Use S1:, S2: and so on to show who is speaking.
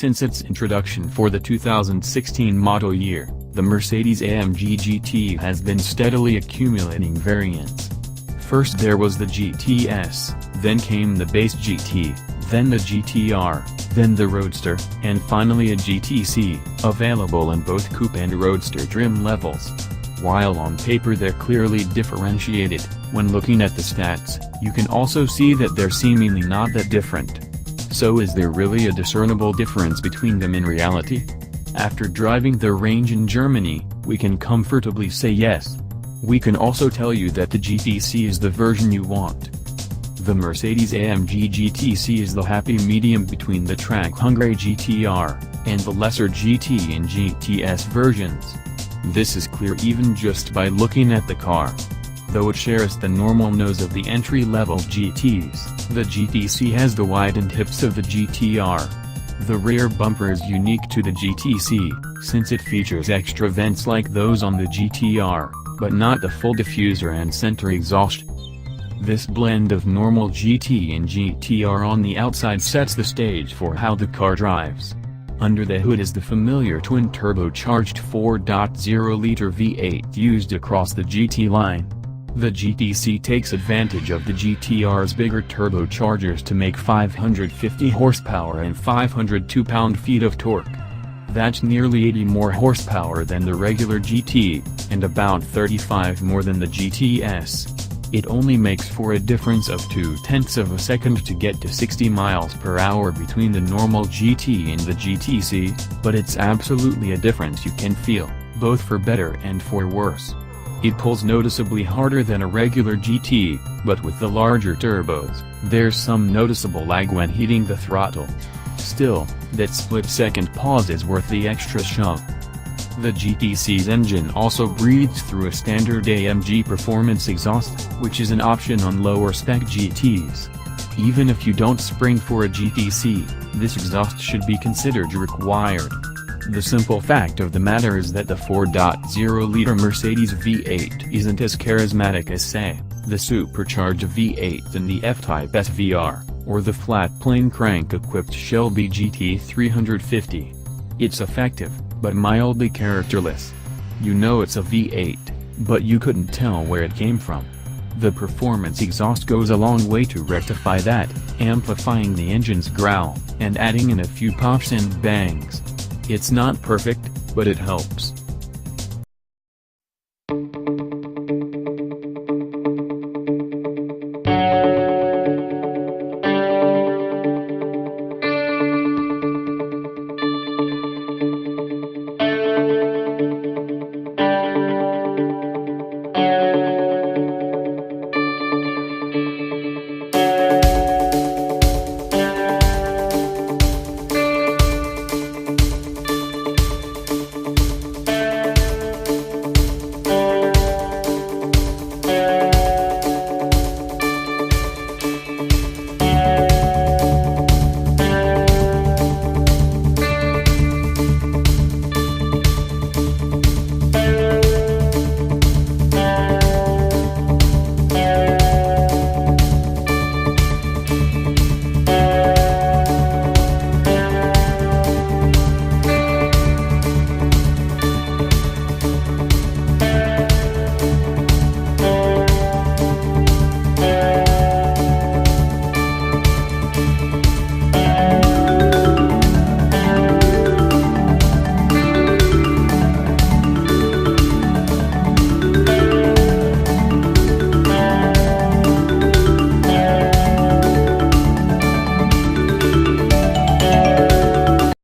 S1: Since its introduction for the 2016 model year, the Mercedes-AMG GT has been steadily accumulating variants. First there was the GTS, then came the base GT, then the GTR, then the Roadster, and finally a GT C, available in both coupe and roadster trim levels. While on paper they're clearly differentiated, when looking at the stats, you can also see that they're seemingly not that different. So is there really a discernible difference between them in reality? After driving their range in Germany, we can comfortably say yes. We can also tell you that the GT C is the version you want. The Mercedes-AMG GT C is the happy medium between the track-hungry GTR and the lesser GT and GTS versions. This is clear even just by looking at the car. Though it shares the normal nose of the entry-level GTs, the GT C has the widened hips of the GTR. The rear bumper is unique to the GT C, since it features extra vents like those on the GTR, but not the full diffuser and center exhaust. This blend of normal GT and GTR on the outside sets the stage for how the car drives. Under the hood is the familiar twin-turbocharged 4.0-liter V8 used across the GT line. The GT C takes advantage of the GTR's bigger turbochargers to make 550 horsepower and 502 pound-feet of torque. That's nearly 80 more horsepower than the regular GT, and about 35 more than the GTS. It only makes for a difference of 0.2 of a second to get to 60 miles per hour between the normal GT and the GT C, but it's absolutely a difference you can feel, both for better and for worse. It pulls noticeably harder than a regular GT, but with the larger turbos, there's some noticeable lag when hitting the throttle. Still, that split-second pause is worth the extra shove. The GT C's engine also breathes through a standard AMG performance exhaust, which is an option on lower-spec GTs. Even if you don't spring for a GT C, this exhaust should be considered required. The simple fact of the matter is that the 4.0-liter Mercedes V8 isn't as charismatic as, say, the supercharged V8 in the F-Type SVR, or the flat-plane crank-equipped Shelby GT 350. It's effective, but mildly characterless. You know it's a V8, but you couldn't tell where it came from. The performance exhaust goes a long way to rectify that, amplifying the engine's growl, and adding in a few pops and bangs. It's not perfect, but it helps.